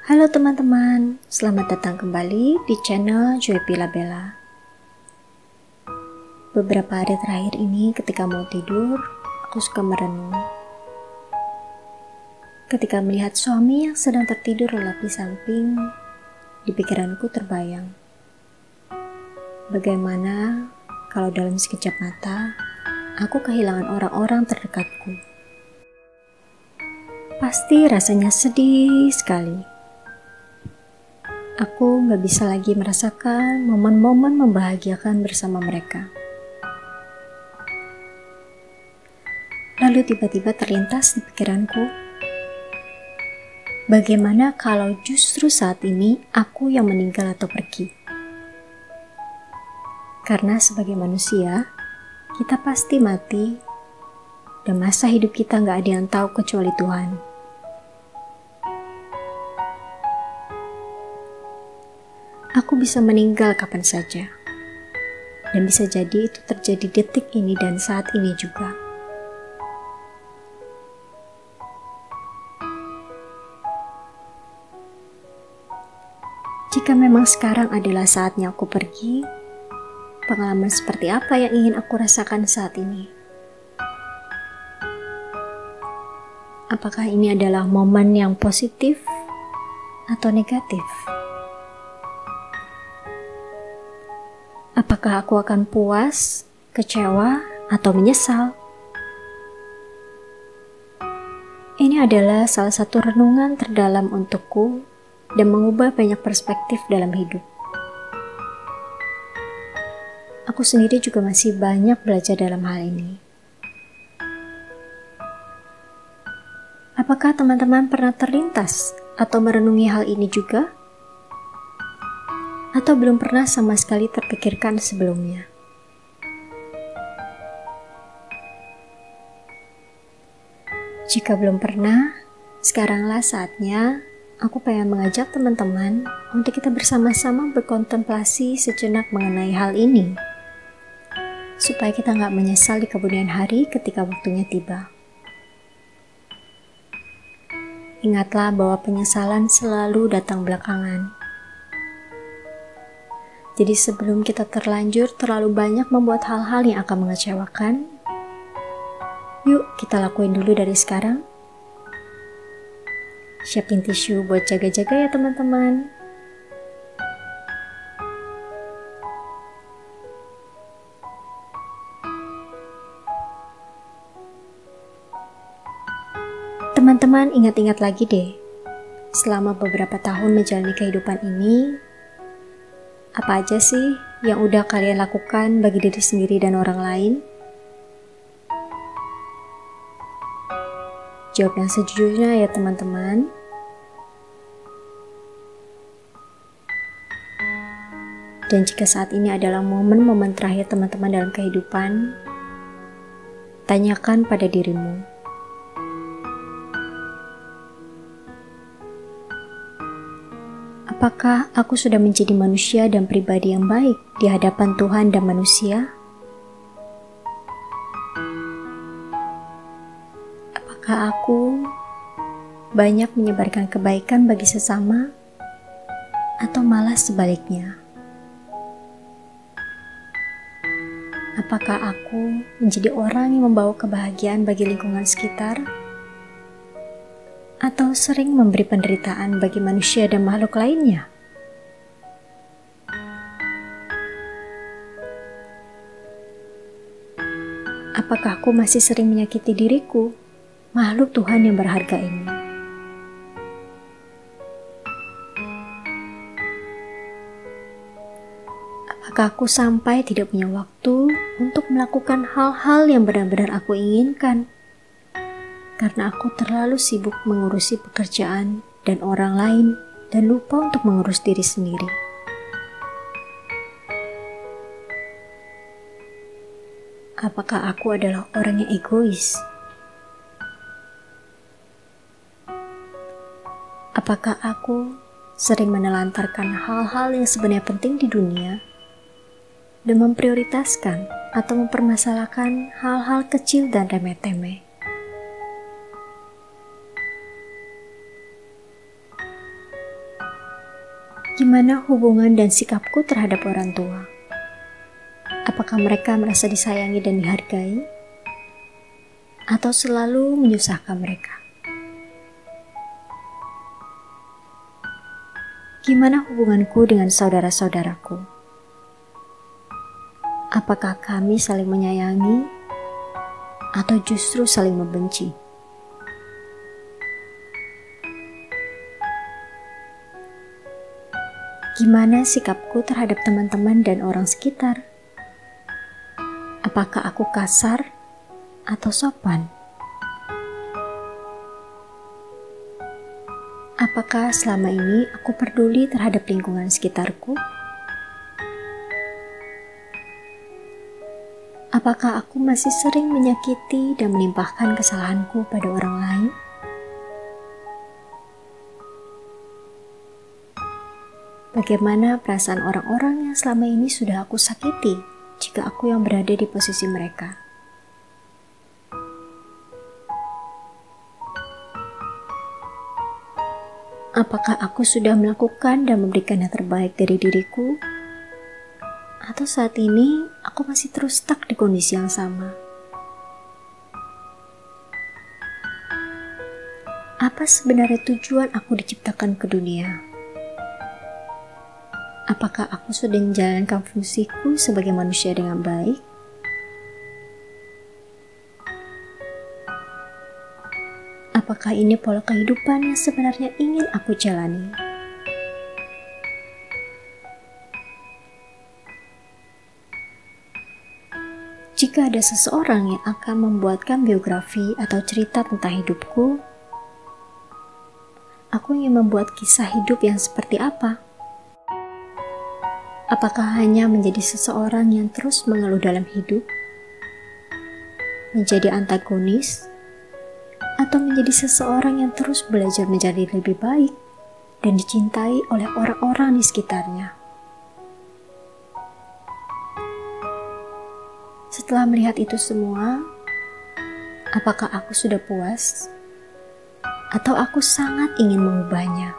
Halo teman-teman, selamat datang kembali di channel Joy Pila Bella. Beberapa hari terakhir ini ketika mau tidur, aku suka merenung. Ketika melihat suami yang sedang tertidur lelap di samping, di pikiranku terbayang. Bagaimana kalau dalam sekejap mata, aku kehilangan orang-orang terdekatku. Pasti rasanya sedih sekali. Aku gak bisa lagi merasakan momen-momen membahagiakan bersama mereka. Lalu tiba-tiba terlintas di pikiranku, bagaimana kalau justru saat ini aku yang meninggal atau pergi? Karena sebagai manusia, kita pasti mati, dan masa hidup kita gak ada yang tahu kecuali Tuhan. Aku bisa meninggal kapan saja, dan bisa jadi itu terjadi detik ini dan saat ini juga. Jika memang sekarang adalah saatnya aku pergi, pengalaman seperti apa yang ingin aku rasakan saat ini? Apakah ini adalah momen yang positif atau negatif? Apakah aku akan puas, kecewa, atau menyesal? Ini adalah salah satu renungan terdalam untukku dan mengubah banyak perspektif dalam hidup. Aku sendiri juga masih banyak belajar dalam hal ini. Apakah teman-teman pernah terlintas atau merenungi hal ini juga? Atau belum pernah sama sekali terpikirkan sebelumnya? Jika belum pernah, sekaranglah saatnya aku pengen mengajak teman-teman untuk kita bersama-sama berkontemplasi sejenak mengenai hal ini, supaya kita nggak menyesal di kemudian hari ketika waktunya tiba. Ingatlah bahwa penyesalan selalu datang belakangan. Jadi sebelum kita terlanjur terlalu banyak membuat hal-hal yang akan mengecewakan, yuk kita lakuin dulu dari sekarang. Siapin tisu buat jaga-jaga ya teman-teman. Teman-teman ingat-ingat lagi deh, selama beberapa tahun menjalani kehidupan ini, apa aja sih yang udah kalian lakukan bagi diri sendiri dan orang lain? Jawab yang sejujurnya ya teman-teman. Dan jika saat ini adalah momen-momen terakhir teman-teman dalam kehidupan, tanyakan pada dirimu, apakah aku sudah menjadi manusia dan pribadi yang baik di hadapan Tuhan dan manusia? Apakah aku banyak menyebarkan kebaikan bagi sesama, atau malah sebaliknya? Apakah aku menjadi orang yang membawa kebahagiaan bagi lingkungan sekitar, atau sering memberi penderitaan bagi manusia dan makhluk lainnya? Apakah aku masih sering menyakiti diriku, makhluk Tuhan yang berharga ini? Apakah aku sampai tidak punya waktu untuk melakukan hal-hal yang benar-benar aku inginkan? Karena aku terlalu sibuk mengurusi pekerjaan dan orang lain dan lupa untuk mengurus diri sendiri. Apakah aku adalah orang yang egois? Apakah aku sering menelantarkan hal-hal yang sebenarnya penting di dunia dan memprioritaskan atau mempermasalahkan hal-hal kecil dan remeh-temeh? Gimana hubungan dan sikapku terhadap orang tua? Apakah mereka merasa disayangi dan dihargai? Atau selalu menyusahkan mereka? Gimana hubunganku dengan saudara-saudaraku? Apakah kami saling menyayangi atau justru saling membenci? Gimana sikapku terhadap teman-teman dan orang sekitar? Apakah aku kasar atau sopan? Apakah selama ini aku peduli terhadap lingkungan sekitarku? Apakah aku masih sering menyakiti dan melimpahkan kesalahanku pada orang lain? Bagaimana perasaan orang-orang yang selama ini sudah aku sakiti jika aku yang berada di posisi mereka? Apakah aku sudah melakukan dan memberikan yang terbaik dari diriku? Atau saat ini aku masih terus stuck di kondisi yang sama? Apa sebenarnya tujuan aku diciptakan ke dunia? Apakah aku sudah menjalankan fungsiku sebagai manusia dengan baik? Apakah ini pola kehidupan yang sebenarnya ingin aku jalani? Jika ada seseorang yang akan membuatkan biografi atau cerita tentang hidupku, aku ingin membuat kisah hidup yang seperti apa? Apakah hanya menjadi seseorang yang terus mengeluh dalam hidup? Menjadi antagonis? Atau menjadi seseorang yang terus belajar menjadi lebih baik dan dicintai oleh orang-orang di sekitarnya? Setelah melihat itu semua, apakah aku sudah puas? Atau aku sangat ingin mengubahnya?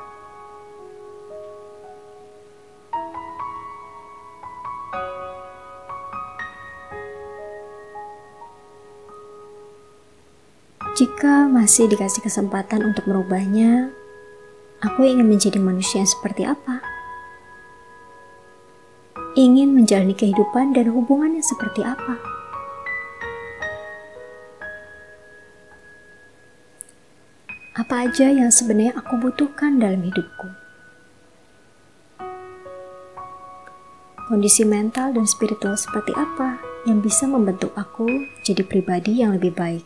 Jika masih dikasih kesempatan untuk merubahnya, aku ingin menjadi manusia yang seperti apa? Ingin menjalani kehidupan dan hubungan yang seperti apa? Apa aja yang sebenarnya aku butuhkan dalam hidupku? Kondisi mental dan spiritual seperti apa yang bisa membentuk aku jadi pribadi yang lebih baik?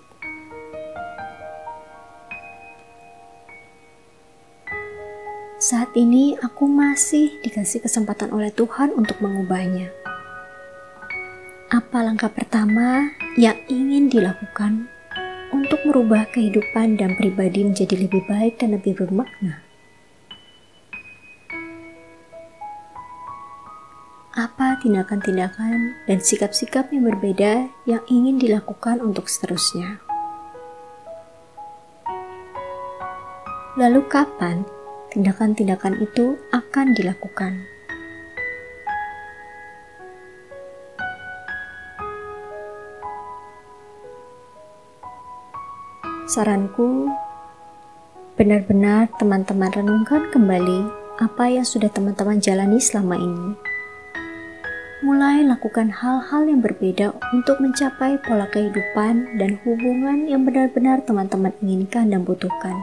Saat ini aku masih dikasih kesempatan oleh Tuhan untuk mengubahnya. Apa langkah pertama yang ingin dilakukan untuk merubah kehidupan dan pribadi menjadi lebih baik dan lebih bermakna? Apa tindakan-tindakan dan sikap-sikap yang berbeda yang ingin dilakukan untuk seterusnya? Lalu kapan tindakan-tindakan itu akan dilakukan? Saranku, benar-benar teman-teman renungkan kembali apa yang sudah teman-teman jalani selama ini. Mulai lakukan hal-hal yang berbeda untuk mencapai pola kehidupan dan hubungan yang benar-benar teman-teman inginkan dan butuhkan.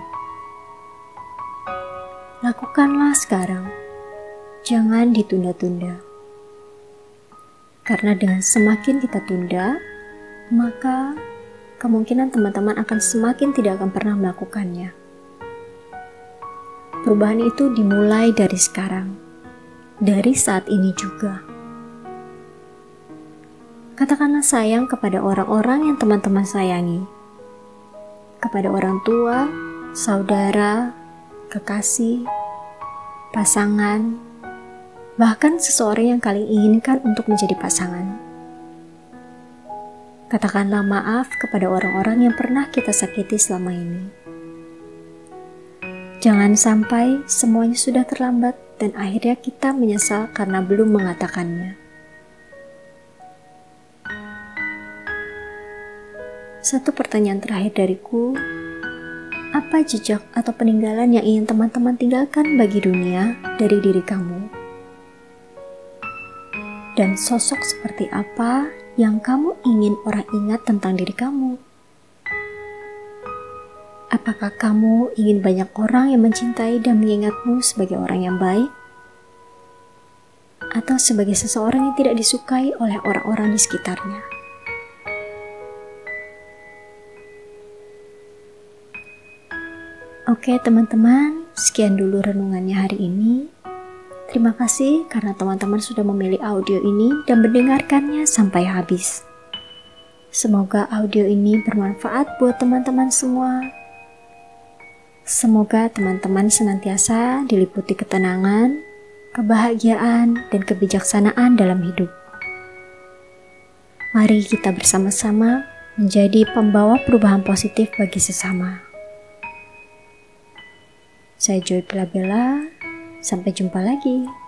Lakukanlah sekarang, jangan ditunda-tunda. Karena dengan semakin kita tunda, maka kemungkinan teman-teman akan semakin tidak akan pernah melakukannya. Perubahan itu dimulai dari sekarang, dari saat ini juga. Katakanlah sayang kepada orang-orang yang teman-teman sayangi, kepada orang tua, saudara, kekasih, pasangan, bahkan seseorang yang kalian inginkan untuk menjadi pasangan. Katakanlah maaf kepada orang-orang yang pernah kita sakiti selama ini. Jangan sampai semuanya sudah terlambat dan akhirnya kita menyesal karena belum mengatakannya. Satu pertanyaan terakhir dariku, apa jejak atau peninggalan yang ingin teman-teman tinggalkan bagi dunia dari diri kamu? Dan sosok seperti apa yang kamu ingin orang ingat tentang diri kamu? Apakah kamu ingin banyak orang yang mencintai dan mengingatmu sebagai orang yang baik? Atau sebagai seseorang yang tidak disukai oleh orang-orang di sekitarnya? Oke teman-teman, sekian dulu renungannya hari ini. Terima kasih karena teman-teman sudah memilih audio ini dan mendengarkannya sampai habis. Semoga audio ini bermanfaat buat teman-teman semua. Semoga teman-teman senantiasa diliputi ketenangan, kebahagiaan, dan kebijaksanaan dalam hidup. Mari kita bersama-sama menjadi pembawa perubahan positif bagi sesama. Saya Joy Bella, sampai jumpa lagi.